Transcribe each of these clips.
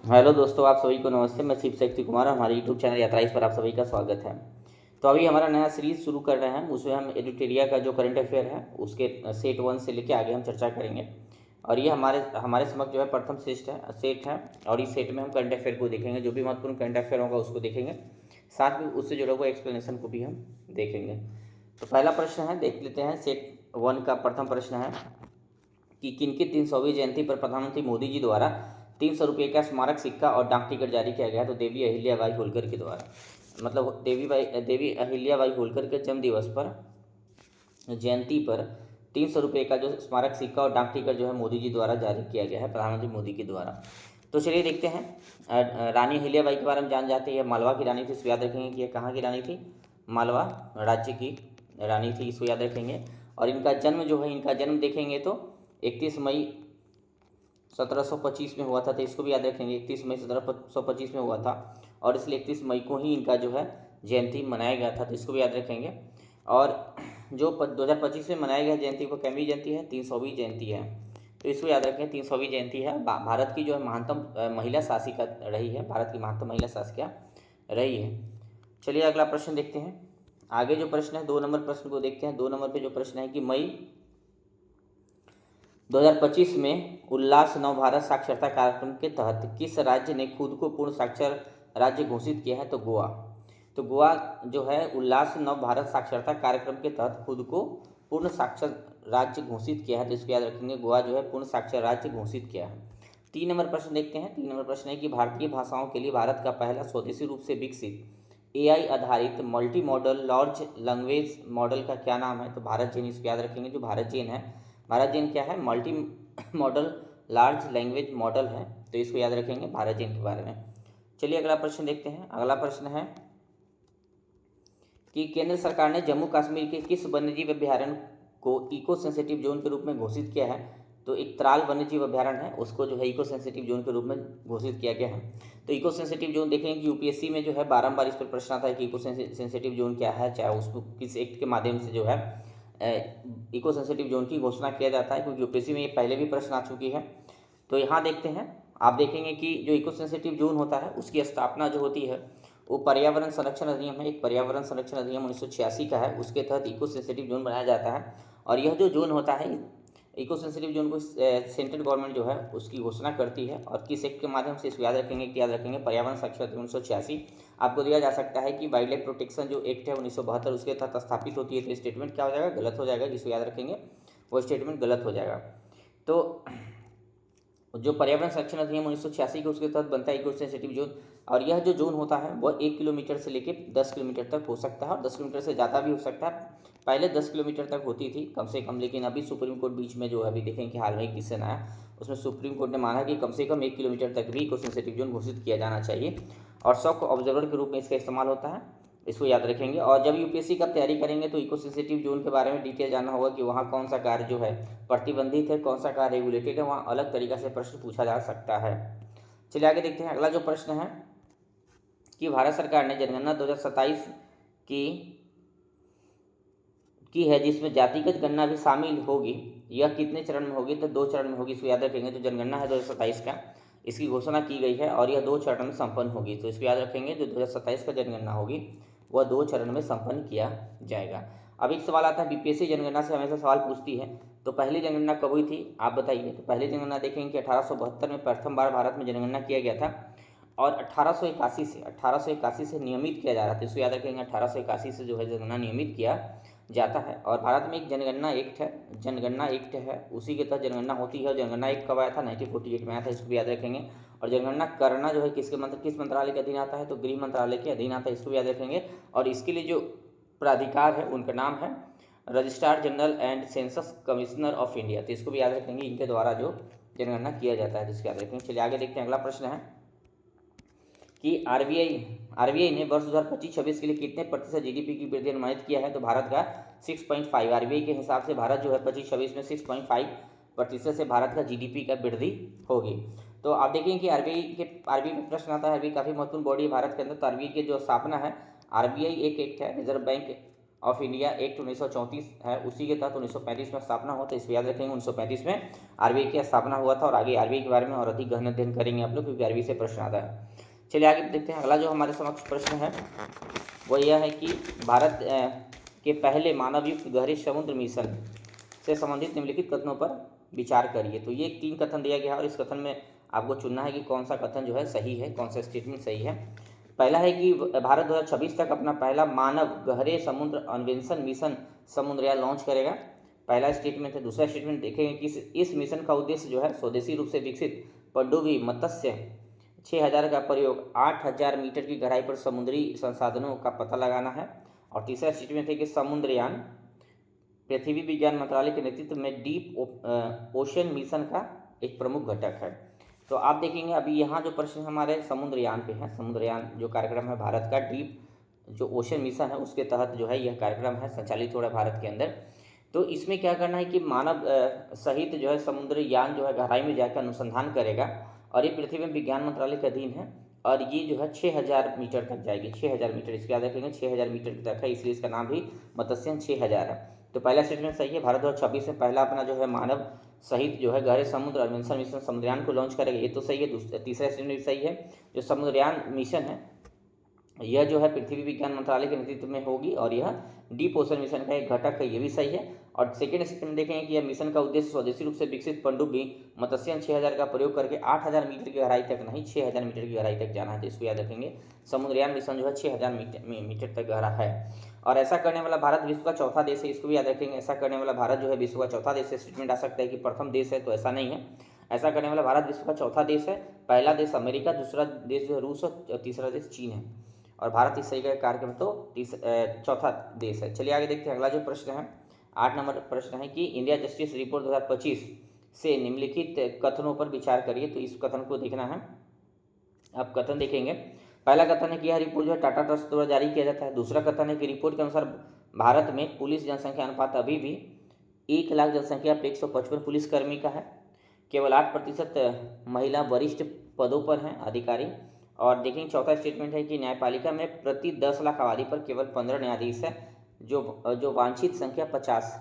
Hello दोस्तों, आप सभी को नमस्ते। मैं शिव शक्ति कुमार, हमारे यूट्यूब चैनल यात्राइस पर आप सभी का स्वागत है। तो अभी हमारा नया सीरीज़ शुरू कर रहे हैं, उसमें हम एडिटेरिया का जो करंट अफेयर है उसके सेट 1 से लेके आगे हम चर्चा करेंगे। और ये हमारे हमारे समक्ष जो है प्रथम सेट है। और इस सेट में हम करंट अफेयर को देखेंगे, जो भी महत्वपूर्ण करंट अफेयर होगा उसको देखेंगे, साथ में उससे जुड़े हुए एक्सप्लेनेशन को भी हम देखेंगे। तो पहला प्रश्न है, देख लेते हैं। सेट 1 का प्रथम प्रश्न है कि किनकी 300वीं जयंती पर प्रधानमंत्री मोदी जी द्वारा 300 रुपये का स्मारक सिक्का और डाक टिकट जारी किया गया। तो देवी अहिल्याबाई होलकर के द्वारा, मतलब देवी अहिल्याबाई होलकर के जन्म दिवस पर, जयंती पर 300 रुपये का जो स्मारक सिक्का और डाक टिकट जो है मोदी जी द्वारा जारी किया गया है, प्रधानमंत्री मोदी के द्वारा। तो चलिए देखते हैं। रानी अहिल्याबाई के बारे में जान जाते हैं। मालवा की रानी थी, इसको याद रखेंगे कि ये कहाँ की रानी थी, मालवा राज्य की रानी थी, इसको याद रखेंगे। और इनका जन्म जो है, इनका जन्म देखेंगे तो 31 मई 1725 में हुआ था। तो इसको भी याद रखेंगे, 31 मई 1725 में हुआ था, और इसलिए 31 मई को ही इनका जो है जयंती मनाया गया था। तो इसको भी याद रखेंगे। और जो 2025 में मनाया गया जयंती, वो कैवी जयंती है, 300वीं जयंती है। तो इसको याद रखें, 300वीं जयंती है। भारत की जो है महानतम महिला शासिका रही है, भारत की महानतम महिला शासिका रही है। चलिए अगला प्रश्न देखते हैं। आगे जो प्रश्न है, 2 नंबर प्रश्न को देखते हैं। 2 नंबर पे जो प्रश्न है कि मई 2025 में उल्लास नव भारत साक्षरता कार्यक्रम के तहत किस राज्य ने खुद को पूर्ण साक्षर राज्य घोषित किया है? तो गोवा। तो गोवा जो है उल्लास नव भारत साक्षरता कार्यक्रम के तहत खुद को पूर्ण साक्षर राज्य घोषित किया है। तो इसको याद रखेंगे, गोवा जो है पूर्ण साक्षर राज्य घोषित किया है। 3 नंबर प्रश्न देखते हैं। 3 नंबर प्रश्न है कि भारतीय भाषाओं के लिए भारत का पहला स्वदेशी रूप से विकसित एआई आधारित multi modal large language model का क्या नाम है? तो भारत जेन। इसको याद रखेंगे, जो भारत जेन है, भारत जेन क्या है, multi modal large language model है। तो इसको याद रखेंगे, भारत जेन के बारे में। चलिए अगला प्रश्न देखते हैं। अगला प्रश्न है कि केंद्र सरकार ने जम्मू कश्मीर के किस वन्यजीव अभ्यारण्य को इको सेंसिटिव जोन के रूप में घोषित किया है? तो एक त्राल वन्यजीव अभ्यारण्य है, उसको जो है इको सेंसिटिव जोन के रूप में घोषित किया गया है। तो इको सेंसिटिव जोन देखेंगे कि यूपीएससी में जो है बारंबार इस पर प्रश्न आता है कि इको सेंसिटिव जोन क्या है, चाहे उसको किस एक्ट के माध्यम से जो है इको सेंसिटिव जोन की घोषणा किया जाता है, क्योंकि यूपीएससी में ये पहले भी प्रश्न आ चुकी है। तो यहाँ देखते हैं, आप देखेंगे कि जो इको सेंसिटिव जोन होता है उसकी स्थापना जो होती है वो पर्यावरण संरक्षण अधिनियम है, एक पर्यावरण संरक्षण अधिनियम 1986 का है, उसके तहत इको सेंसिटिव जोन बनाया जाता है। और यह जो जोन होता है, इको सेंसिटिव जोन को सेंट्रल गवर्नमेंट जो है उसकी घोषणा करती है। और किस एक्ट के माध्यम से, इसको याद रखेंगे कि याद रखेंगे पर्यावरण संरक्षण अधिनियम 1986। आपको दिया जा सकता है कि वाइल्ड लाइफ प्रोटेक्शन जो एक्ट है 1972, उसके तहत स्थापित होती है। तो स्टेटमेंट क्या हो जाएगा, गलत हो जाएगा, जिसको याद रखेंगे वो स्टेटमेंट गलत हो जाएगा। तो जो पर्यावरण संरक्षण अधिनियम 1986 के उसके तहत बनता है इको सेंसिटिव जोन। और यह जो जोन होता है वह 1 किलोमीटर से लेकर 10 किलोमीटर तक हो सकता है, और 10 किलोमीटर से ज़्यादा भी हो सकता है। पहले 10 किलोमीटर तक होती थी कम से कम, लेकिन अभी सुप्रीम कोर्ट बीच में जो है, अभी देखें कि हाल में एक डिसीजन आया, उसमें सुप्रीम कोर्ट ने माना कि कम से कम 1 किलोमीटर तक भी इको सेंसिटिव जोन घोषित किया जाना चाहिए। और शॉक ऑब्जर्वर के रूप में इसका इस्तेमाल होता है, इसको याद रखेंगे। और जब यूपीएससी का तैयारी करेंगे तो इको सेंसिटिव जोन के बारे में डिटेल जानना होगा कि वहाँ कौन सा कार्य जो है प्रतिबंधित है, कौन सा कार्य रेगुलेटेड है, वहाँ अलग तरीका से प्रश्न पूछा जा सकता है। चलिए आगे देखते हैं। अगला जो प्रश्न है कि भारत सरकार ने जनगणना 2027 की है, जिसमें जातिगत गणना भी शामिल होगी, यह कितने चरण में होगी? तो 2 चरण में होगी, इसको याद रखेंगे। जो जनगणना है 2027 का, इसकी घोषणा की गई है और यह 2 चरण में संपन्न होगी। तो इसको याद रखेंगे, जो 2027 का जनगणना होगी वह 2 चरण में संपन्न किया जाएगा। अब एक सवाल आता है, बीपीएससी जनगणना से हमेशा सवाल पूछती है, तो पहली जनगणना कब हुई थी, आप बताइए। तो पहली जनगणना देखेंगे कि 1872 में प्रथम बार भारत में जनगणना किया गया था, और 1881 से नियमित किया जा रहा था। इसको याद रखेंगे, 1881 से जो है जनगणना नियमित किया जाता है। और भारत में एक जनगणना एक्ट है, उसी के तहत जनगणना होती है। और जनगणना एक्ट कब आया था? 1948 में आया था, इसको भी याद रखेंगे। और जनगणना करना जो है किस मंत्रालय के अधीन आता है? तो गृह मंत्रालय के अधीन आता है, इसको भी याद रखेंगे। और इसके लिए जो प्राधिकार है उनका नाम है registrar general and census commissioner of India. तो इसको भी याद रखेंगे, इनके द्वारा जो जनगणना किया जाता है, जिसको याद रखेंगे। चलिए आगे देखते हैं। अगला प्रश्न है कि आरबीआई ने वर्ष 2025-26 के लिए कितने प्रतिशत जीडीपी की वृद्धि अनुमानित किया है? तो भारत का 6.5। आरबीआई के हिसाब से भारत जो है 25-26 में 6.5% से भारत का जीडीपी का वृद्धि होगी। तो आप देखेंगे कि आरबीआई में प्रश्न आता है। आरबीआई काफ़ी महत्वपूर्ण बॉडी है भारत के अंदर। तो आरबीआई की जो स्थापना है, आरबीआई एक एक्ट है, reserve bank of India act 1934 है, उसी के तहत 1935 में स्थापना हुआ। तो इसको याद रखेंगे, 1935 में आरबीआई की स्थापना हुआ था। और आगे आरबीआई के बारे में और अधिक गहन अध्ययन करेंगे आप लोग, क्योंकि आरबीआई से प्रश्न आता है। चलिए आगे देखते हैं। अगला जो हमारे समक्ष प्रश्न है वो यह है कि भारत के पहले मानवयुक्त गहरे समुद्र मिशन से संबंधित निम्नलिखित कथनों पर विचार करिए। तो ये 3 कथन दिया गया है और इस कथन में आपको चुनना है कि कौन सा कथन जो है सही है, कौन सा स्टेटमेंट सही है। पहला है कि भारत 2026 तक अपना पहला मानव गहरे समुद्र अन्वेषण मिशन समुद्रयान लॉन्च करेगा, पहला स्टेटमेंट है। दूसरा स्टेटमेंट देखेंगे कि इस मिशन का उद्देश्य जो है स्वदेशी रूप से विकसित पनडुब्बी मत्स्य 6000 का प्रयोग 8000 मीटर की गहराई पर समुद्री संसाधनों का पता लगाना है। और तीसरा स्टेटमेंट है कि समुद्रयान पृथ्वी विज्ञान मंत्रालय के नेतृत्व में डीप ओशन मिशन का एक प्रमुख घटक है। तो आप देखेंगे अभी यहाँ जो प्रश्न हमारे समुद्रयान पे है, समुद्रयान जो कार्यक्रम है भारत का डीप जो ओशन मिशन है उसके तहत जो है यह कार्यक्रम है संचालित हो रहा है भारत के अंदर। तो इसमें क्या करना है कि मानव सहित जो है समुद्रयान जो है गहराई में जाकर अनुसंधान करेगा और ये पृथ्वी विज्ञान मंत्रालय के अधीन है और ये जो है 6000 मीटर तक जाएगी। 6000 मीटर, इसके याद रखेंगे 6000 मीटर तक है, इसलिए इसका नाम भी मत्स्ययान 6000 है। तो पहला स्टेटमेंट सही है, भारत 2026 में पहला अपना जो है मानव सहित जो है गहरे समुद्र अन्वेषण मिशन समुद्रयान को लॉन्च करेगा, ये तो सही है। तीसरा स्टेटमेंट सही है, जो समुद्रयान मिशन है यह जो है पृथ्वी विज्ञान मंत्रालय के नेतृत्व में होगी और यह डीप ओशन मिशन का एक घटक है, ये भी सही है। और सेकेंड स्टेटमेंट देखेंगे कि यह मिशन का उद्देश्य स्वदेशी रूप से विकसित पनडुब्बी मत्स्ययान 6000 का प्रयोग करके 8000 मीटर की गहराई तक नहीं 6000 मीटर की गहराई तक जाना है। तो इसको याद रखेंगे, समुद्रयान मिशन जो है 6000 मीटर तक गहरा है। और ऐसा करने वाला भारत विश्व का चौथा देश है, इसको भी याद रखेंगे। ऐसा करने वाला भारत जो है विश्व का चौथा देश है। स्टेटमेंट आ सकता है कि प्रथम देश है, तो ऐसा नहीं है। ऐसा करने वाला भारत विश्व का चौथा देश है। पहला देश अमेरिका, दूसरा देश जो है रूस और तीसरा देश चीन है। और भारत इस सही का कार्यक्रम तो चौथा देश है। चलिए आगे देखते हैं। अगला जो प्रश्न है 8 नंबर प्रश्न है कि इंडिया जस्टिस रिपोर्ट 2025 से निम्नलिखित कथनों पर विचार करिए। तो इस कथन को देखना है। अब कथन देखेंगे। पहला कथन है कि यह रिपोर्ट जो है टाटा ट्रस्ट द्वारा जारी किया जाता है। दूसरा कथन है कि रिपोर्ट के अनुसार भारत में पुलिस जनसंख्या अनुपात अभी भी 1 लाख जनसंख्या पे 155 पुलिसकर्मी का है। केवल 8% महिला वरिष्ठ पदों पर हैं अधिकारी। और देखेंगे चौथा स्टेटमेंट है कि न्यायपालिका में प्रति 10 लाख आबादी पर केवल 15 न्यायाधीश है, जो वांछित संख्या 50,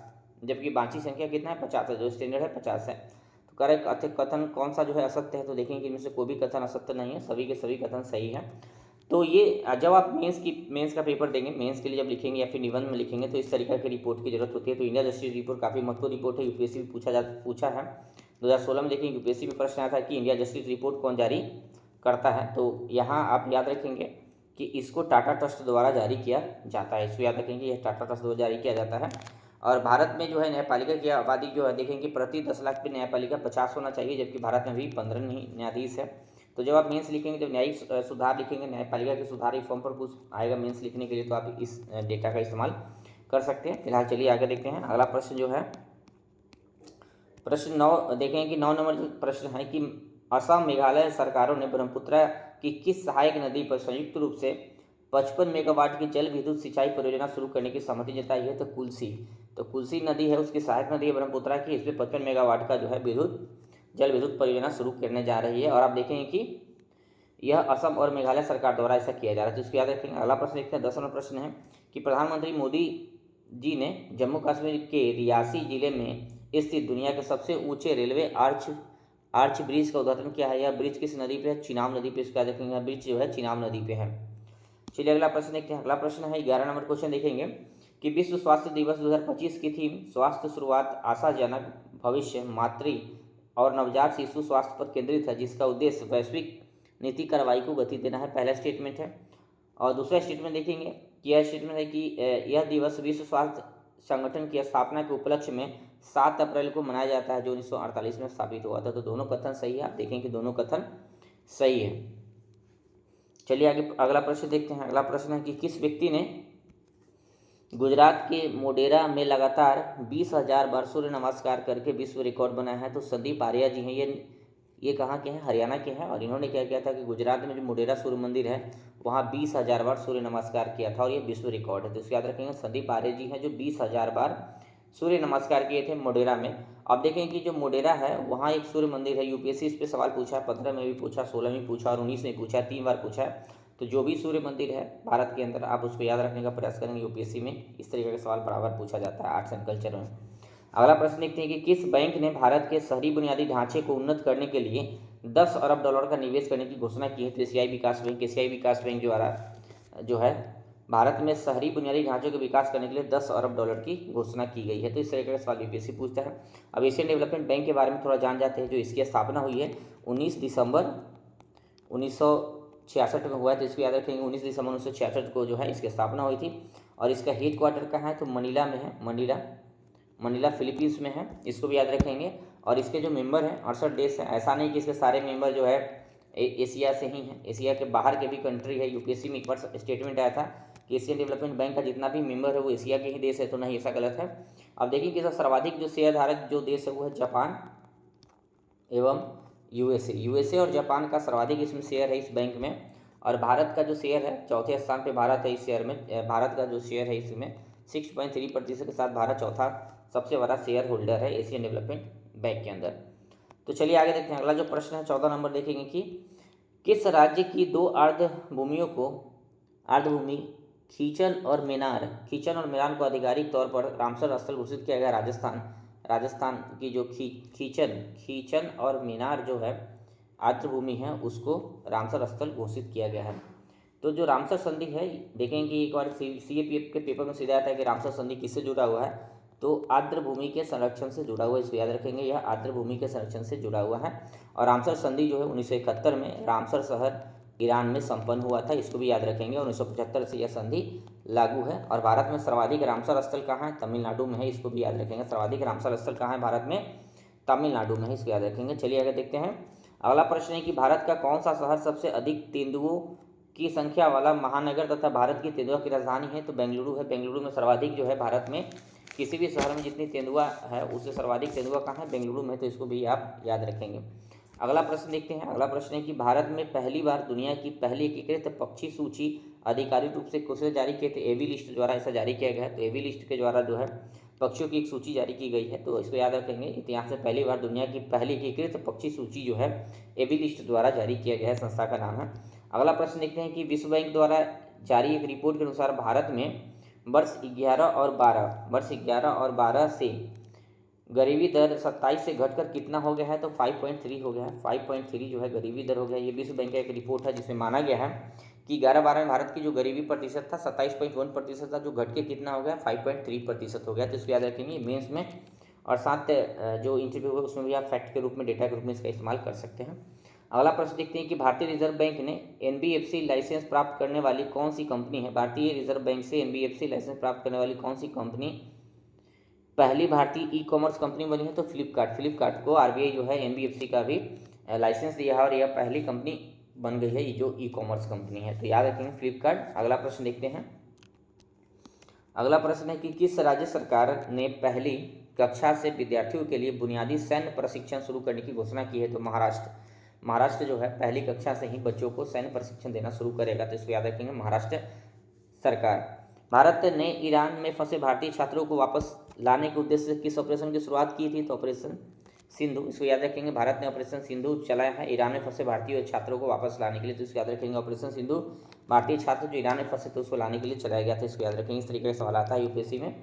जबकि वांछित संख्या कितना है 50 है, जो स्टैंडर्ड है 50 है। तो करेक्ट कथन कौन सा जो है असत्य है, तो देखेंगे कि इनमें से कोई भी कथन असत्य नहीं है, सभी के सभी कथन सही है। तो ये जब आप मेंस का पेपर देंगे, मेंस के लिए जब लिखेंगे या फिर निबंध में लिखेंगे तो इस तरीके की रिपोर्ट की जरूरत होती है। तो इंडिया जस्टिस रिपोर्ट काफ़ी महत्वपूर्ण रिपोर्ट है, यूपीएससी भी पूछा है। 2016 में देखेंगे यूपीएससी में प्रश्न आया था कि इंडिया जस्टिस रिपोर्ट कौन जारी करता है। तो यहाँ आप याद रखेंगे कि इसको टाटा ट्रस्ट द्वारा जारी किया जाता है। इसको याद रखेंगे, यह टाटा ट्रस्ट द्वारा जारी किया जाता है। और भारत में जो है न्यायपालिका की आबादी जो है देखेंगे प्रति 10 लाख पे न्यायपालिका 50 होना चाहिए, जबकि भारत में भी 15 न्यायाधीश है। तो जब आप मेंस लिखेंगे, जब न्यायिक सुधार लिखेंगे, न्यायपालिका के सुधार फॉर्म पर पूछ आएगा मेंस लिखने के लिए, तो आप इस डेटा का इस्तेमाल कर सकते हैं। फिलहाल चलिए आगे देखते हैं। अगला प्रश्न जो है प्रश्न 9 देखेंगे कि 9 नंबर प्रश्न है कि असम मेघालय सरकारों ने ब्रह्मपुत्रा की किस सहायक नदी पर संयुक्त रूप से 55 मेगावाट की जल विद्युत सिंचाई परियोजना शुरू करने की सहमति जताई है। तो कुलसी नदी है, उसकी सहायक नदी है ब्रह्मपुत्रा की, इसमें 55 मेगावाट का जो है जल विद्युत परियोजना शुरू करने जा रही है। और आप देखेंगे कि यह असम और मेघालय सरकार द्वारा ऐसा किया जा रहा है, तो इसको याद रखेंगे। अगला प्रश्न देखते हैं। 10 नंबर प्रश्न है कि प्रधानमंत्री मोदी जी ने जम्मू कश्मीर के रियासी जिले में स्थित दुनिया के सबसे ऊंचे रेलवे आर्च ब्रिज का उद्घाटन किया है। यह ब्रिज किस नदी पे है? चिनाब नदी पे। इसको याद रखेंगे, ब्रिज जो है चिनाब नदी पे है। चलिए अगला प्रश्न देखते हैं। अगला प्रश्न है 11 नंबर क्वेश्चन देखेंगे कि विश्व स्वास्थ्य दिवस 2025 की थीम स्वास्थ्य शुरुआत आशाजनक भविष्य मातृ और नवजात शिशु स्वास्थ्य पर केंद्रित है, जिसका उद्देश्य वैश्विक नीति कार्रवाई को गति देना है। पहला स्टेटमेंट है। और दूसरा स्टेटमेंट देखेंगे कि यह स्टेटमेंट है कि यह दिवस विश्व स्वास्थ्य संगठन की स्थापना के उपलक्ष्य में 7 अप्रैल को मनाया जाता है, जो 1948 में स्थापित हुआ था। तो दोनों कथन सही है, आप देखें कि दोनों कथन सही है। चलिए आगे अगला प्रश्न देखते हैं। अगला प्रश्न है कि किस व्यक्ति ने गुजरात के मोढेरा में लगातार 20,000 बार सूर्य नमस्कार करके विश्व रिकॉर्ड बनाया है? तो संदीप आर्या जी हैं, ये कहाँ के हैं? हरियाणा के हैं। और इन्होंने क्या किया था कि गुजरात में जो मोढेरा सूर्य मंदिर है वहाँ 20,000 बार सूर्य नमस्कार किया था और ये विश्व रिकॉर्ड है। तो इसको याद रखेंगे, संदीप आर्य जी हैं जो 20,000 बार सूर्य नमस्कार किए थे मोढेरा में। आप देखें कि जो मोडेरा है वहाँ एक सूर्य मंदिर है। यूपीएससी इस पे सवाल पूछा है, 15 में भी पूछा, 16 में पूछा और 19 में पूछा, 3 बार पूछा है। तो जो भी सूर्य मंदिर है भारत के अंदर, आप उसको याद रखने का प्रयास करेंगे। यूपीएससी में इस तरीके का सवाल बराबर पूछा जाता है आर्ट्स एंड कल्चर में। अगला प्रश्न देखते हैं कि किस बैंक ने भारत के शहरी बुनियादी ढांचे को उन्नत करने के लिए 10 अरब डॉलर का निवेश करने की घोषणा की है। तो एशियाई विकास बैंक। एशियाई विकास बैंक द्वारा जो है भारत में शहरी बुनियादी ढांचे के विकास करने के लिए 10 अरब डॉलर की घोषणा की गई है। तो इस तरीके का सवाल यूपीएससी पूछता है। अब एशियन डेवलपमेंट बैंक के बारे में थोड़ा जान जाते हैं। जो इसकी स्थापना हुई है 19 दिसंबर 1966 में हुआ है। तो इसको याद रखेंगे, 19 दिसंबर 1966 को जो है इसकी स्थापना हुई थी। और इसका हेड क्वार्टर कहाँ है? तो मनीला में है। मनीला फिलीपींस में है, इसको भी याद रखेंगे। और इसके जो मेंबर हैं 68 देश हैं। ऐसा नहीं कि इसके सारे मेंबर जो है एशिया से ही हैं, एशिया के बाहर के भी कंट्री है। यूपीएससी में एक बार स्टेटमेंट आया था कि एशियन डेवलपमेंट बैंक का जितना भी मेंबर है वो एशिया के ही देश है, तो नहीं, ऐसा गलत है। अब देखिए कि सर्वाधिक जो शेयर धारक जो देश है वो है जापान एवं यूएसए। यूएसए और जापान का सर्वाधिक इसमें शेयर है इस बैंक में। और भारत का जो शेयर है, चौथे स्थान पे भारत है इस शेयर में। भारत का जो शेयर है इसमें 6.3% के साथ भारत चौथा सबसे बड़ा शेयर होल्डर है एशियन डेवलपमेंट बैंक के अंदर। तो चलिए आगे देखते हैं। अगला जो प्रश्न है 14 नंबर देखेंगे कि किस राज्य की दो अर्धभूमियों को अर्धभूमि खींचन और मीनार को आधिकारिक तौर पर रामसर स्थल घोषित किया गया? राजस्थान की जो खींचन और मीनार जो है आर्द्रभूमि है उसको रामसर स्थल घोषित किया गया है। तो जो रामसर संधि है, देखेंगे कि एक बार सीएपीएफ के पेपर में सीधा आता है कि रामसर संधि किससे जुड़ा हुआ है? तो आर्द्रभूमि के संरक्षण से जुड़ा हुआ है। इसको याद रखेंगे, यह आर्द्रभूमि के संरक्षण से जुड़ा हुआ है। और रामसर संधि जो है 1971 में रामसर शहर ईरान में संपन्न हुआ था, इसको भी याद रखेंगे। 1975 से यह संधि लागू है। और भारत में सर्वाधिक रामसर स्थल कहाँ है? तमिलनाडु में है, इसको भी याद रखेंगे। सर्वाधिक रामसर स्थल कहाँ है भारत में? तमिलनाडु में है, इसको याद रखेंगे। चलिए आगे देखते हैं। अगला प्रश्न है कि भारत का कौन सा शहर सबसे अधिक तेंदुओं की संख्या वाला महानगर तथा भारत की तेंदुआ की राजधानी है? तो बेंगलुरु है। बेंगलुरु में सर्वाधिक जो है भारत में किसी भी शहर में जितनी तेंदुआ है उससे सर्वाधिक तेंदुआ कहाँ है? बेंगलुरु में। तो इसको भी आप याद रखेंगे। अगला प्रश्न देखते हैं। अगला प्रश्न है कि भारत में पहली बार दुनिया की पहली एकीकृत पक्षी सूची आधिकारिक रूप से किसने जारी किए थे? एवी लिस्ट द्वारा ऐसा जारी किया गया है। तो एवी लिस्ट के द्वारा जो है पक्षियों की एक सूची जारी की गई है। तो इसको याद रखेंगे, इतिहास में पहली बार दुनिया की पहली एकीकृत पक्षी सूची जो है एवी लिस्ट द्वारा जारी किया गया है, संस्था का नाम है। अगला प्रश्न देखते हैं कि विश्व बैंक द्वारा जारी एक रिपोर्ट के अनुसार भारत में वर्ष 11 और 12 से गरीबी दर 27 से घटकर कितना हो गया है? तो 5.3 हो गया है। 5.3 जो है गरीबी दर हो गया। ये विश्व बैंक का एक रिपोर्ट है जिसमें माना गया है कि 11-12 में भारत की जो गरीबी प्रतिशत था 27.1% था, जो घट के कितना हो गया? 5.3% हो गया। तो इसको याद रखेंगे मेंस में। और साथ जो इंटरव्यू होगा उसमें भी आप फैक्ट के रूप में, डेटा के रूप में इसका इस्तेमाल कर सकते हैं। अगला प्रश्न देखते हैं कि भारतीय रिजर्व बैंक ने एनबीएफसी लाइसेंस प्राप्त करने वाली कौन सी कंपनी है? भारतीय रिजर्व बैंक से एनबीएफसी लाइसेंस प्राप्त करने वाली कौन सी कंपनी पहली भारतीय ई कॉमर्स कंपनी बनी है? तो फ्लिपकार्ट को आरबीआई जो है एनबीएफसी का भी लाइसेंस दिया है और यह पहली कंपनी बन गई है, ये जो ई कॉमर्स कंपनी है। तो याद रखेंगे फ्लिपकार्ट। अगला प्रश्न देखते हैं। अगला प्रश्न है कि किस राज्य सरकार ने पहली कक्षा से विद्यार्थियों के लिए बुनियादी सैन्य प्रशिक्षण शुरू करने की घोषणा की है? तो महाराष्ट्र जो है पहली कक्षा से ही बच्चों को सैन्य प्रशिक्षण देना शुरू करेगा। तो इसको याद रखेंगे, महाराष्ट्र सरकार। भारत ने ईरान में फंसे भारतीय छात्रों को वापस लाने के उद्देश्य से किस ऑपरेशन की शुरुआत की थी? तो ऑपरेशन सिंधु। इसको याद रखेंगे, भारत ने ऑपरेशन सिंधु चलाया है ईरान में फंसे भारतीय छात्रों को वापस लाने के लिए। तो इसको याद रखेंगे, ऑपरेशन सिंधु भारतीय छात्र जो ईरान में फंसे थे उसको लाने के लिए चलाया गया था। इसको याद रखेंगे। इस तरीके का सवाल आता है यूपीएससी में,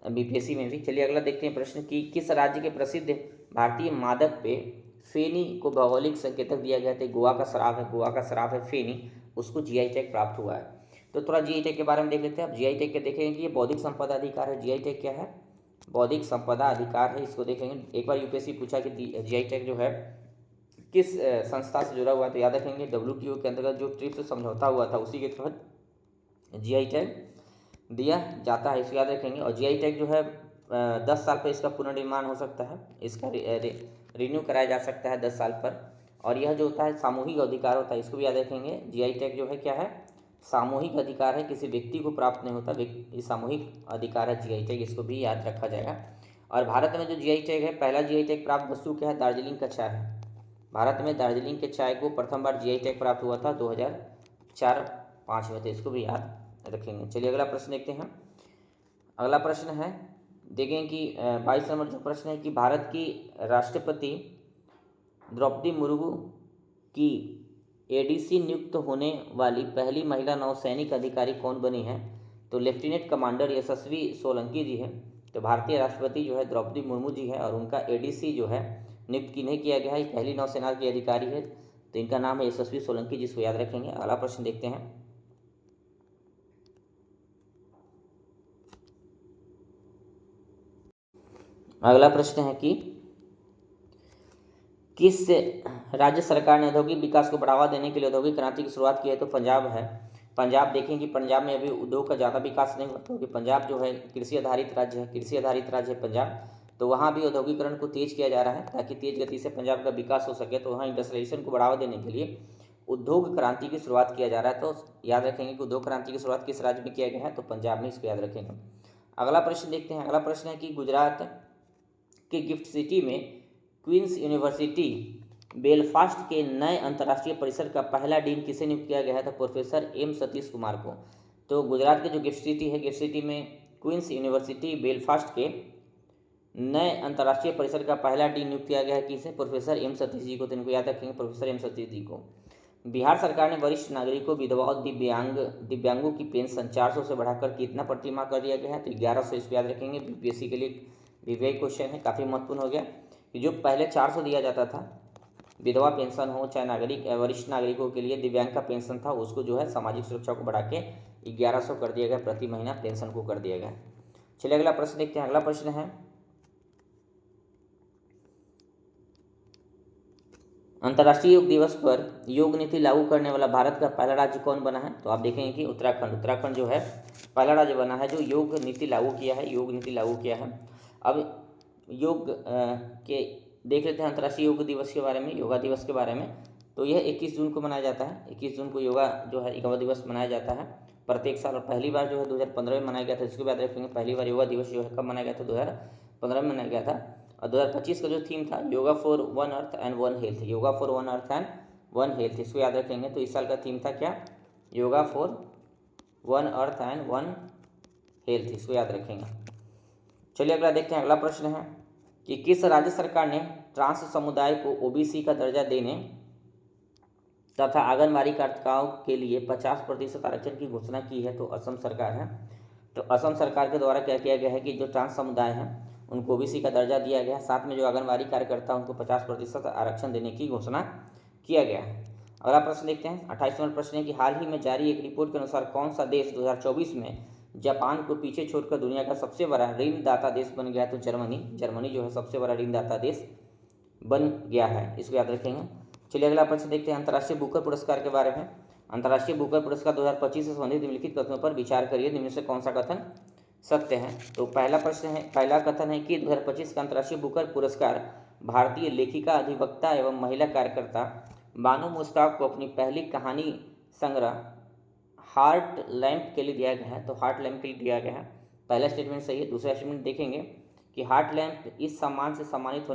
बीपीएससी में भी। चलिए अगला देखते हैं प्रश्न कि किस राज्य के प्रसिद्ध भारतीय मादक पे फेनी को भौगोलिक संकेतक दिया गया था? गोवा का शराब है फेनी, उसको जीआई टैग प्राप्त हुआ है। तो थोड़ा जीआई टैग के बारे में देख लेते हैं। अब जीआई टैग के देखेंगे कि ये बौद्धिक संपदा अधिकार है। जीआई टैग क्या है? बौद्धिक संपदा अधिकार है। इसको देखेंगे। एक बार यूपीएससी पूछा कि जीआई टैग जो है किस संस्था से जुड़ा हुआ है? तो याद रखेंगे डब्ल्यूटीओ के अंतर्गत जो ट्रिप्स समझौता हुआ था उसी के तहत जीआई टैग दिया जाता है। इसको याद रखेंगे। और जीआई टैग जो है 10 साल पर इसका पुनर्निर्माण हो सकता है, इसका रिन्यू कराया जा सकता है 10 साल पर। और यह जो होता है सामूहिक अधिकार होता है, इसको भी याद रखेंगे। जीआई टैग जो है क्या है? सामूहिक अधिकार है, किसी व्यक्ति को प्राप्त नहीं होता, ये सामूहिक अधिकार है जीआई टैग, इसको भी याद रखा जाएगा। और भारत में जो जीआई टैग है, पहला जीआई टैग प्राप्त वस्तु क्या है? दार्जिलिंग का चाय है। भारत में दार्जिलिंग के चाय को प्रथम बार जीआई टैग प्राप्त हुआ था 2004-05 में। तो इसको भी याद रखेंगे। चलिए अगला प्रश्न देखते हैं। अगला प्रश्न है देखें कि 22 नंबर जो प्रश्न है कि भारत की राष्ट्रपति द्रौपदी मुर्मू की एडीसी नियुक्त होने वाली पहली महिला नौसैनिक अधिकारी कौन बनी है? तो लेफ्टिनेंट कमांडर यशस्वी सोलंकी जी है। तो भारतीय राष्ट्रपति जो है द्रौपदी मुर्मू जी है और उनका एडीसी जो है नियुक्त किन्हें किया गया है? पहली नौसेना की अधिकारी है, तो इनका नाम है यशस्वी सोलंकी, जिसको याद रखेंगे। अगला प्रश्न देखते हैं। अगला प्रश्न है कि किस राज्य सरकार ने औद्योगिक विकास को बढ़ावा देने के लिए औद्योगिक क्रांति की शुरुआत की है? तो पंजाब है। पंजाब देखें कि पंजाब में अभी उद्योग का ज़्यादा विकास नहीं हुआ, क्योंकि पंजाब जो है कृषि आधारित राज्य है, कृषि आधारित राज्य है पंजाब। तो वहाँ भी औद्योगिकरण को तेज किया जा रहा है ताकि तेज गति से पंजाब का विकास हो सके। तो वहाँ इंडस्ट्रियलाइजेशन को बढ़ावा देने के लिए उद्योग क्रांति की शुरुआत किया जा रहा है। तो याद रखेंगे कि उद्योग क्रांति की शुरुआत किस राज्य में किया गया है? तो पंजाब में, इसको याद रखेंगे। अगला प्रश्न देखते हैं। अगला प्रश्न है कि गुजरात के गिफ्ट सिटी में क्वींस यूनिवर्सिटी बेलफास्ट के नए अंतर्राष्ट्रीय परिसर का पहला डीन किसे नियुक्त किया गया है? तो प्रोफेसर एम सतीश कुमार को। तो गुजरात के जो गिफ्ट सिटी है, गिफ्ट सिटी में क्वींस यूनिवर्सिटी बेलफास्ट के नए अंतर्राष्ट्रीय परिसर का पहला डीन नियुक्त किया गया है किसे? प्रोफेसर एम सतीश जी को। तो इनको याद रखेंगे, प्रोफेसर एम सतीश जी को। बिहार सरकार ने वरिष्ठ नागरिकों, विधवा और दिव्यांगों की पेंशन 400 से बढ़ाकर कितना प्रतिमाह कर दिया गया है? तो 1100, इसको याद रखेंगे। बीपीएससी के लिए विवेक क्वेश्चन है, काफ़ी महत्वपूर्ण हो गया कि जो पहले 400 दिया जाता था, विधवा पेंशन हो चाहे नागरिक वरिष्ठ नागरिकों के लिए दिव्यांग का पेंशन था, उसको जो है सामाजिक सुरक्षा को बढ़ा के 1100 कर दिया गया, प्रति महीना पेंशन को कर दिया गया। चलिए अगला प्रश्न देखते हैं। अगला प्रश्न है अंतर्राष्ट्रीय योग दिवस पर योग नीति लागू करने वाला भारत का पहला राज्य कौन बना है? तो आप देखेंगे कि उत्तराखंड जो है पहला राज्य बना है जो योग नीति लागू किया है, योग नीति लागू किया है। अब योग के देख लेते हैं अंतर्राष्ट्रीय योग दिवस के बारे में, योगा दिवस के बारे में। तो यह 21 जून को मनाया जाता है। 21 जून को योगा जो है योगा दिवस मनाया जाता है प्रत्येक साल। और पहली बार जो है 2015 में मनाया गया था, इसको याद रखेंगे। पहली बार योगा दिवस जो है कब मनाया गया था? 2015 में मनाया गया था। और 2025 का जो थीम था yoga for one earth and one health, yoga for one earth and one health, इसको याद रखेंगे। तो इस साल का थीम था क्या? Yoga for one earth and one health, इसको याद रखेंगे। चलिए अगला देखते हैं। अगला प्रश्न है कि किस राज्य सरकार ने ट्रांस समुदाय को ओबीसी का दर्जा देने तथा आंगनबाड़ी कार्यकर्ताओं के लिए 50% आरक्षण की घोषणा की है? तो असम सरकार है। तो असम सरकार के द्वारा क्या किया गया है कि जो ट्रांस समुदाय है उनको ओबीसी का दर्जा दिया गया, साथ में जो आंगनबाड़ी कार्यकर्ता उनको 50% आरक्षण देने की घोषणा किया गया है। अगला प्रश्न देखते हैं। 28 नंबर प्रश्न है कि हाल ही में जारी एक रिपोर्ट के अनुसार कौन सा देश 2024 में जापान को पीछे छोड़कर दुनिया का सबसे बड़ा ऋणदाता देश बन गया? तो जर्मनी जो है सबसे बड़ा ऋणदाता देश बन गया है, इसको याद रखेंगे। चलिए अगला प्रश्न देखते हैं अंतर्राष्ट्रीय बुकर पुरस्कार के बारे में। अंतर्राष्ट्रीय बुकर पुरस्कार 2025 से संबंधित निम्नलिखित कथनों पर विचार करिए, निम्न से कौन सा कथन सत्य है? तो पहला कथन है कि 2025 का अंतर्राष्ट्रीय बुकर पुरस्कार भारतीय लेखिका, अधिवक्ता एवं महिला कार्यकर्ता बानो मुश्ताक को अपनी पहली कहानी संग्रह हार्ट लैम्प के लिए दिया गया है। तो हार्ट लैम्प के लिए दिया गया है, पहला स्टेटमेंट सही है। दूसरा स्टेटमेंट देखेंगे कि हार्ट लैम्प इस सम्मान से सम्मानित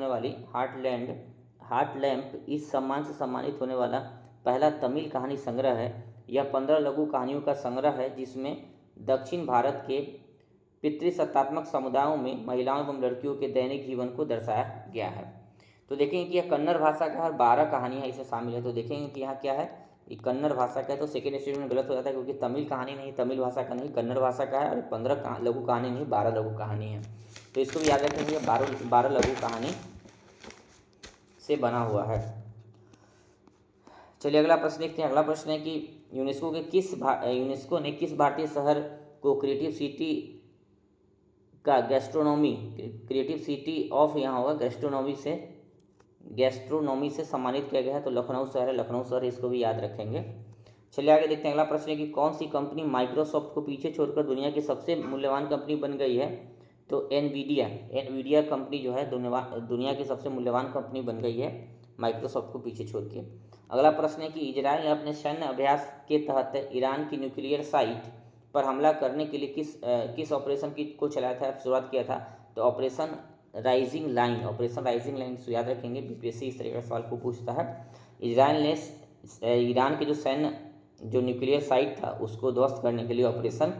होने वाला पहला तमिल कहानी संग्रह है। यह 15 लघु कहानियों का संग्रह है जिसमें दक्षिण भारत के पितृसत्तात्मक समुदायों में महिलाओं एवं लड़कियों के दैनिक जीवन को दर्शाया गया है। तो देखेंगे कि यह कन्नड़ भाषा का है और 12 कहानियाँ इसमें शामिल है। तो देखेंगे कि यहाँ क्या है, ये कन्नड़ भाषा का है। तो सेकेंड स्टेटमेंट गलत हो जाता है क्योंकि तमिल कहानी नहीं, तमिल भाषा का नहीं, कन्नड़ भाषा का है। और 15 लघु कहानी नहीं, 12 लघु कहानी है। तो इसको भी याद रखेंगे, 12 लघु कहानी से बना हुआ है। चलिए अगला प्रश्न देखते हैं। अगला प्रश्न है कि यूनेस्को ने किस भारतीय शहर को क्रिएटिव सिटी का क्रिएटिव सिटी ऑफ यहाँ होगा गैस्ट्रोनॉमी से सम्मानित किया गया है? तो लखनऊ शहर है, लखनऊ शहर, इसको भी याद रखेंगे। चलिए आगे देखते हैं। अगला प्रश्न है कि कौन सी कंपनी माइक्रोसॉफ्ट को पीछे छोड़कर दुनिया की सबसे मूल्यवान कंपनी बन गई है? तो एनवीडिया कंपनी जो है दुनिया की सबसे मूल्यवान कंपनी बन गई है माइक्रोसॉफ्ट को पीछे छोड़ के। अगला प्रश्न है कि इजराइल ने अपने सैन्य अभ्यास के तहत ईरान की न्यूक्लियर साइट पर हमला करने के लिए किस ऑपरेशन को चलाया था, शुरुआत किया था? तो ऑपरेशन राइजिंग लाइन याद रखेंगे, बीपीएससी इस तरह का सवाल को पूछता है। इजराइल ने ईरान के जो न्यूक्लियर साइट था उसको ध्वस्त करने के लिए ऑपरेशन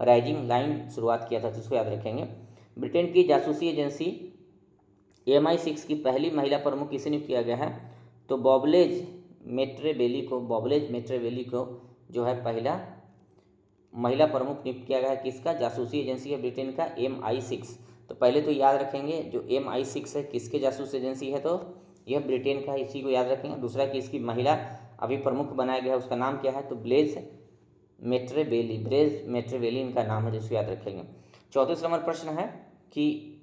राइजिंग लाइन शुरुआत किया था, जिसको याद रखेंगे। ब्रिटेन की जासूसी एजेंसी MI6 की पहली महिला प्रमुख किसे नियुक्त किया गया है? तो बॉबलेज मेट्रेवेली को जो है पहला महिला प्रमुख नियुक्त किया गया है। किसका? जासूसी एजेंसी है ब्रिटेन का MI6। तो पहले तो याद रखेंगे जो MI6 है किसके जासूस एजेंसी है, तो यह ब्रिटेन का है, इसी को याद रखेंगे। दूसरा कि इसकी महिला अभी प्रमुख बनाया गया है, उसका नाम क्या है? तो ब्लेज मेट्रेवेली इनका नाम है, जिसको याद रखेंगे। 34 नंबर प्रश्न है कि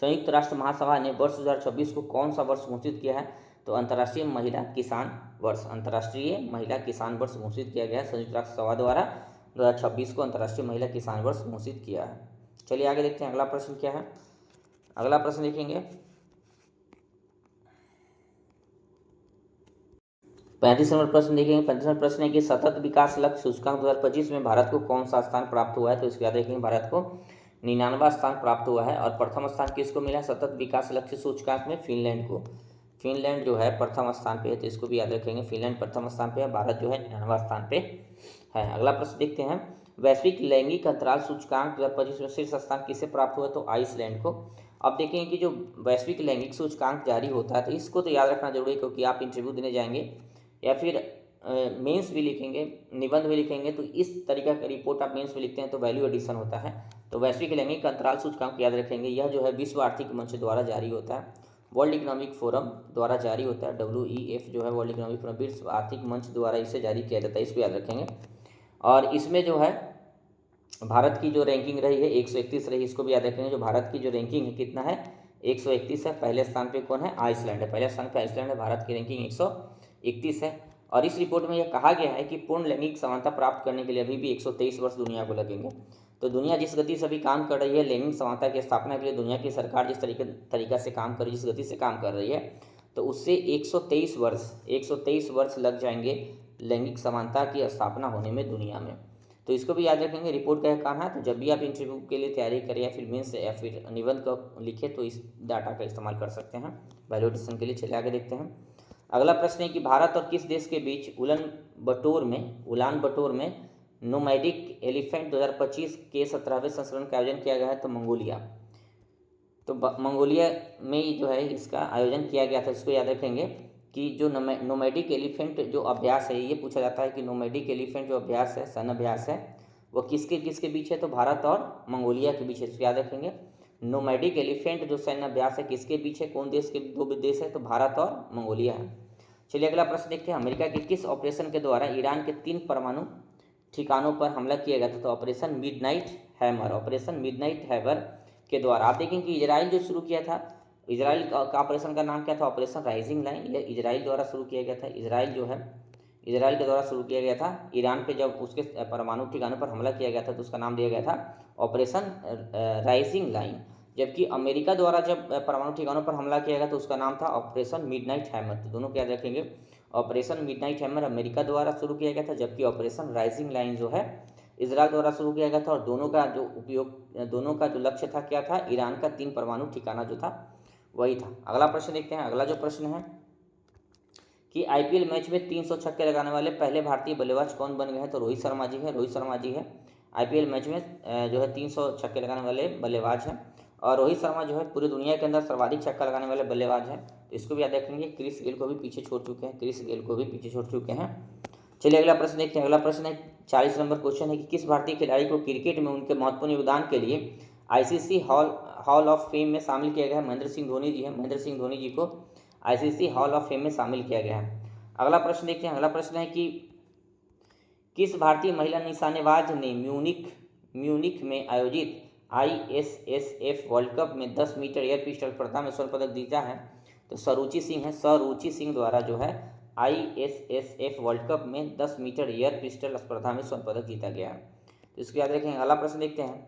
संयुक्त राष्ट्र महासभा ने वर्ष 2026 को कौन सा वर्ष घोषित किया है? तो अंतर्राष्ट्रीय महिला किसान वर्ष, अंतर्राष्ट्रीय महिला किसान वर्ष घोषित किया गया है संयुक्त राष्ट्र सभा द्वारा। 2026 को अंतर्राष्ट्रीय महिला किसान वर्ष घोषित किया है। चलिए आगे देखते हैं अगला प्रश्न क्या है। अगला प्रश्न देखेंगे 35 नंबर प्रश्न देखेंगे। 35 नंबर प्रश्न है कि सतत विकास लक्ष्य सूचकांक 2025 में भारत को कौन सा स्थान प्राप्त हुआ है? तो इसको याद रखेंगे, भारत को 99वां स्थान प्राप्त हुआ है। और प्रथम स्थान किसको मिला है सतत विकास लक्ष्य सूचकांक में? फिनलैंड को। फिनलैंड जो है प्रथम स्थान पे है, तो इसको भी याद रखेंगे, फिनलैंड प्रथम स्थान पे है, भारत जो है 99वां स्थान पे है। अगला प्रश्न देखते हैं, वैश्विक लैंगिक अंतराल सूचकांक 2025 में शीर्ष स्थान किसे प्राप्त हुआ? तो आइसलैंड को। अब देखेंगे कि जो वैश्विक लैंगिक सूचकांक जारी होता है, तो इसको तो याद रखना जरूरी है, क्योंकि आप इंटरव्यू देने जाएंगे या फिर मेंस भी लिखेंगे, निबंध भी लिखेंगे, तो इस तरीका का रिपोर्ट आप मेंस में लिखते हैं तो वैल्यू एडिशन होता है। तो वैश्विक लैंगिक अंतराल सूचकांक याद रखेंगे, यह जो है विश्व आर्थिक मंच द्वारा जारी होता है, वर्ल्ड इकोनॉमिक फोरम द्वारा जारी होता है। WEF जो है वर्ल्ड इकोनॉमिक फोरम, विश्व आर्थिक मंच द्वारा इसे जारी किया जाता है, इसको याद रखेंगे। और इसमें जो है भारत की जो रैंकिंग रही है 131 रही, इसको भी याद रखेंगे। जो भारत की जो रैंकिंग है कितना है? 131 है। पहले स्थान पे कौन है? आइसलैंड है, पहले स्थान पे आइसलैंड है, भारत की रैंकिंग 131 है। और इस रिपोर्ट में यह कहा गया है कि पूर्ण लैंगिक समानता प्राप्त करने के लिए अभी भी 123 वर्ष दुनिया को लगेंगे। तो दुनिया जिस गति से अभी काम कर रही है लैंगिक समानता की स्थापना के लिए, दुनिया की सरकार जिस तरीका से काम कर रही है, जिस गति से काम कर रही है, तो उससे 123 वर्ष लग जाएंगे लैंगिक समानता की स्थापना होने में दुनिया में। तो इसको भी याद रखेंगे। रिपोर्ट का काम है, तो जब भी आप इंटरव्यू के लिए तैयारी करें या फिर मेंस या फिर निबंध को लिखे, तो इस डाटा का इस्तेमाल कर सकते हैं वैल्यूएडिशन के लिए। चलिए आगे देखते हैं। अगला प्रश्न है कि भारत और किस देश के बीच उलान बटोर में नोमैडिक एलिफेंट 2025 के 17वें संस्करण का आयोजन किया गया है? तो मंगोलिया। तो मंगोलिया में जो है इसका आयोजन किया गया था, इसको याद रखेंगे कि जो नोमैडिक एलिफेंट जो अभ्यास है, ये पूछा जाता है कि नोमैडिक एलिफेंट जो अभ्यास है, सैन्य अभ्यास है, वो किसके बीच है? तो भारत और मंगोलिया के बीच है, इसको याद रखेंगे। नोमैडिक एलिफेंट जो सैन्य अभ्यास है किसके बीच है? कौन देश के? दो देश है, तो भारत और मंगोलिया है। चलिए अगला प्रश्न देखते हैं, अमेरिका के किस ऑपरेशन के द्वारा ईरान के 3 परमाणु ठिकानों पर हमला किया गया था? तो ऑपरेशन मिडनाइट हैमर के द्वारा। आप देखें कि इजराइल जो शुरू किया था, इजराइल का ऑपरेशन का नाम क्या था? Operation rising line. यह इजराइल द्वारा शुरू किया गया था, इजराइल के द्वारा शुरू किया गया था। ईरान पे जब उसके परमाणु ठिकानों पर हमला किया गया था, तो उसका नाम दिया गया था ऑपरेशन राइजिंग लाइन। जबकि अमेरिका द्वारा जब परमाणु ठिकानों पर हमला किया गया तो उसका नाम था ऑपरेशन मिडनाइट हैमर। तो दोनों को याद रखेंगे, ऑपरेशन मिडनाइट हैमर अमेरिका द्वारा शुरू किया गया था, जबकि ऑपरेशन राइजिंग लाइन जो है इजराइल द्वारा शुरू किया गया था। और दोनों का जो लक्ष्य था क्या था? ईरान का 3 परमाणु ठिकाना जो था वही था। अगला प्रश्न देखते हैं। अगला जो प्रश्न है कि IPL मैच में 300 छक्के लगाने वाले पहले भारतीय बल्लेबाज कौन बन गए हैं? तो रोहित शर्मा जी है। IPL मैच में जो है 300 छक्के लगाने वाले बल्लेबाज हैं। और रोहित शर्मा जो है पूरी दुनिया के अंदर सर्वाधिक छक्का लगाने वाले बल्लेबाज हैं, तो इसको भी याद रखेंगे। क्रिस गेल को भी पीछे छोड़ चुके हैं। चलिए अगला प्रश्न देखते हैं। अगला प्रश्न है 40 नंबर क्वेश्चन है कि किस भारतीय खिलाड़ी को क्रिकेट में उनके महत्वपूर्ण योगदान के लिए ICC हॉल ऑफ फेम में शामिल किया गया है? महेंद्र सिंह धोनी जी को ICC हॉल ऑफ फेम में शामिल किया गया है। अगला प्रश्न देखते हैं। अगला प्रश्न है कि किस भारतीय महिला निशानेबाज ने म्यूनिख में आयोजित ISSF वर्ल्ड कप में 10 मीटर एयर पिस्टल स्पर्धा में स्वर्ण पदक जीता है? तो सरुचि सिंह द्वारा जो है ISSF वर्ल्ड कप में 10 मीटर एयर पिस्टल स्पर्धा में स्वर्ण पदक जीता गया है, तो इसको याद रखेंगे। अगला प्रश्न देखते हैं।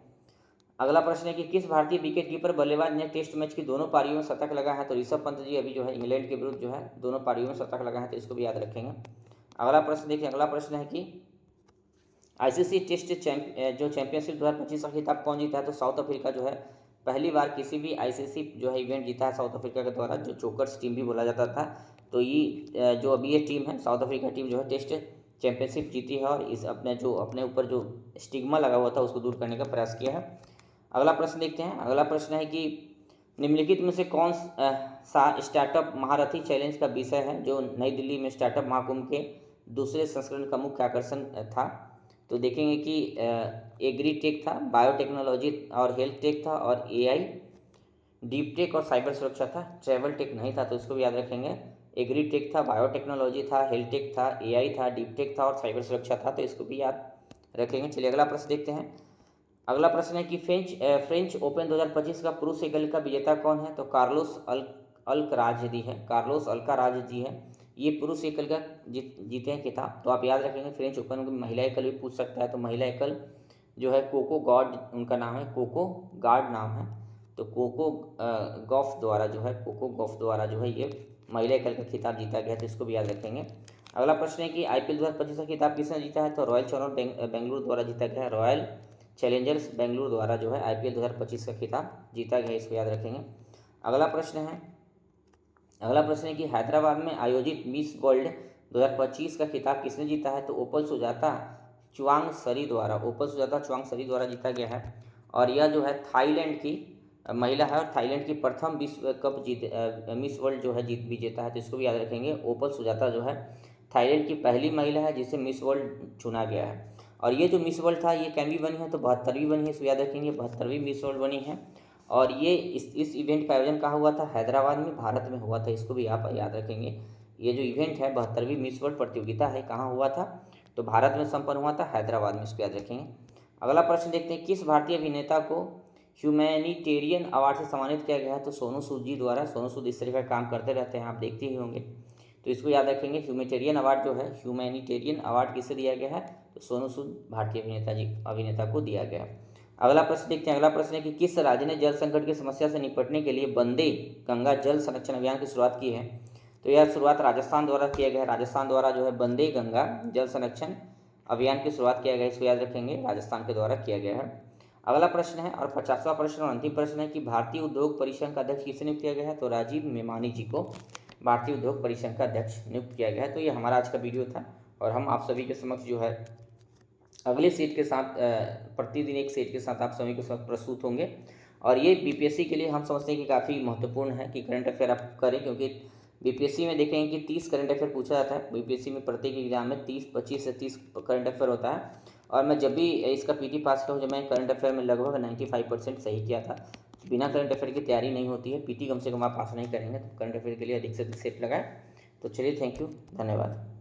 अगला प्रश्न है कि किस भारतीय विकेट कीपर बल्लेबाज ने टेस्ट मैच की दोनों पारियों में शतक लगाया है? तो ऋषभ पंत जी अभी जो है इंग्लैंड के विरुद्ध जो है दोनों पारियों में शतक लगाए हैं, तो इसको भी याद रखेंगे। अगला प्रश्न देखिए। अगला प्रश्न है कि ICC टेस्ट चैंपियनशिप 2025 का खिताब कौन जीता है? तो साउथ अफ्रीका जो है पहली बार किसी भी ICC जो है इवेंट जीता है साउथ अफ्रीका के द्वारा, जो चोकर्स टीम भी बोला जाता था। तो ये जो अभी ये टीम है साउथ अफ्रीका टीम जो है टेस्ट चैंपियनशिप जीती है और इस अपने ऊपर जो स्टिग्मा लगा हुआ था उसको दूर करने का प्रयास किया है। अगला प्रश्न देखते हैं। अगला प्रश्न है कि निम्नलिखित में से कौन सा स्टार्टअप महारथी चैलेंज का विषय है जो नई दिल्ली में स्टार्टअप महाकुंभ के दूसरे संस्करण का मुख्य आकर्षण था। तो देखेंगे कि एग्री टेक था, बायोटेक्नोलॉजी और हेल्थ टेक था, और एआई, डीप टेक और साइबर सुरक्षा था। ट्रैवल टेक नहीं था, तो इसको भी याद रखेंगे। एग्री टेक था, बायोटेक्नोलॉजी था, हेल्थ टेक था, एआई था, डीप टेक था और साइबर सुरक्षा था, तो इसको भी याद रखेंगे। चलिए अगला प्रश्न देखते हैं। अगला प्रश्न है कि फ्रेंच ओपन 2025 का पुरुष एकल का विजेता कौन है। तो कार्लोस अल्कराज जी है, कार्लोस अल्काराज जी है, ये पुरुष एकल का जीते हैं खिताब। तो आप याद रखेंगे फ्रेंच ओपन में महिला एकल भी पूछ सकता है। तो महिला एकल जो है कोको गॉड उनका नाम है, कोको गार्ड नाम है। तो कोको गॉफ द्वारा जो है ये महिला एकल का खिताब जीता गया, तो इसको भी याद रखेंगे। अगला प्रश्न है कि आईपीएल 2025 का खिताब किसने जीता है। तो रॉयल चैलेंजर्स बेंगलुरु द्वारा जीता गया है। रॉयल चैलेंजर्स बेंगलुरु द्वारा जो है आईपीएल 2025 का खिताब जीता गया, इसको याद रखेंगे। अगला प्रश्न है कि हैदराबाद में आयोजित मिस वर्ल्ड 2025 का खिताब किसने जीता है। तो ओपल सुजाता चुआंगसरी द्वारा जीता गया है। और यह जो है थाईलैंड की महिला है और थाईलैंड की प्रथम विश्व कप मिस वर्ल्ड जो है विजेता है, तो इसको भी याद रखेंगे। ओपल सुजाता जो है थाईलैंड की पहली महिला है जिसे मिस वर्ल्ड चुना गया है। और ये जो मिस वर्ल्ड था ये कैमवी बनी है, तो 72वीं बनी है, इसको याद रखेंगे। 72वीं मिस वर्ल्ड बनी है। और ये इस इवेंट का आयोजन कहाँ हुआ था। हैदराबाद में, भारत में हुआ था, इसको भी आप याद रखेंगे। ये जो इवेंट है 72वीं मिस वर्ल्ड प्रतियोगिता है, कहाँ हुआ था। तो भारत में संपन्न हुआ था, हैदराबाद में, इसको याद रखेंगे। अगला प्रश्न देखते हैं। किस भारतीय अभिनेता को ह्यूमैनिटेरियन अवार्ड से सम्मानित किया गया है। तो सोनू सूद जी द्वारा। सोनू सूद इस तरह का काम करते रहते हैं, आप देखते ही होंगे, तो इसको याद रखेंगे। ह्यूमैनिटेरियन अवार्ड किसे दिया गया है। तो सोनू सूद भारतीय अभिनेता को दिया गया। अगला प्रश्न देखते हैं। अगला प्रश्न है कि किस राज्य ने जल संकट की समस्या से निपटने के लिए वंदे गंगा जल संरक्षण अभियान की शुरुआत की है। तो यह शुरुआत राजस्थान द्वारा किया गया है। राजस्थान द्वारा जो है वंदे गंगा जल संरक्षण अभियान की शुरुआत किया गया, इसको याद रखेंगे, राजस्थान के द्वारा किया गया है। अगला प्रश्न है और 50वां प्रश्न और अंतिम प्रश्न है कि भारतीय उद्योग परिसंघ का अध्यक्ष किसे नियुक्त किया गया है। तो राजीव मेमानी जी को भारतीय उद्योग परिसंघ का अध्यक्ष नियुक्त किया गया है। तो ये हमारा आज का वीडियो था और हम आप सभी के समक्ष जो है अगले सेट के साथ प्रतिदिन एक सेट के साथ आप सभी के साथ प्रस्तुत होंगे। और ये बीपीएससी के लिए हम समझते हैं कि काफ़ी महत्वपूर्ण है कि करंट अफेयर आप करें, क्योंकि बीपीएससी में देखेंगे कि 30 करंट अफेयर पूछा जाता है। बीपीएससी में प्रत्येक एग्जाम में 25 से 30 करंट अफेयर होता है। और मैं जब भी इसका पीटी पास किया हूँ, जब मैं करंट अफेयर में लगभग 95% सही किया था। बिना करंट अफेयर की तैयारी नहीं होती है, पीटी कम से कम आप पास नहीं करेंगे, तो करंट अफेयर के लिए अधिक से अधिक सेट लगाएं। तो चलिए, थैंक यू, धन्यवाद।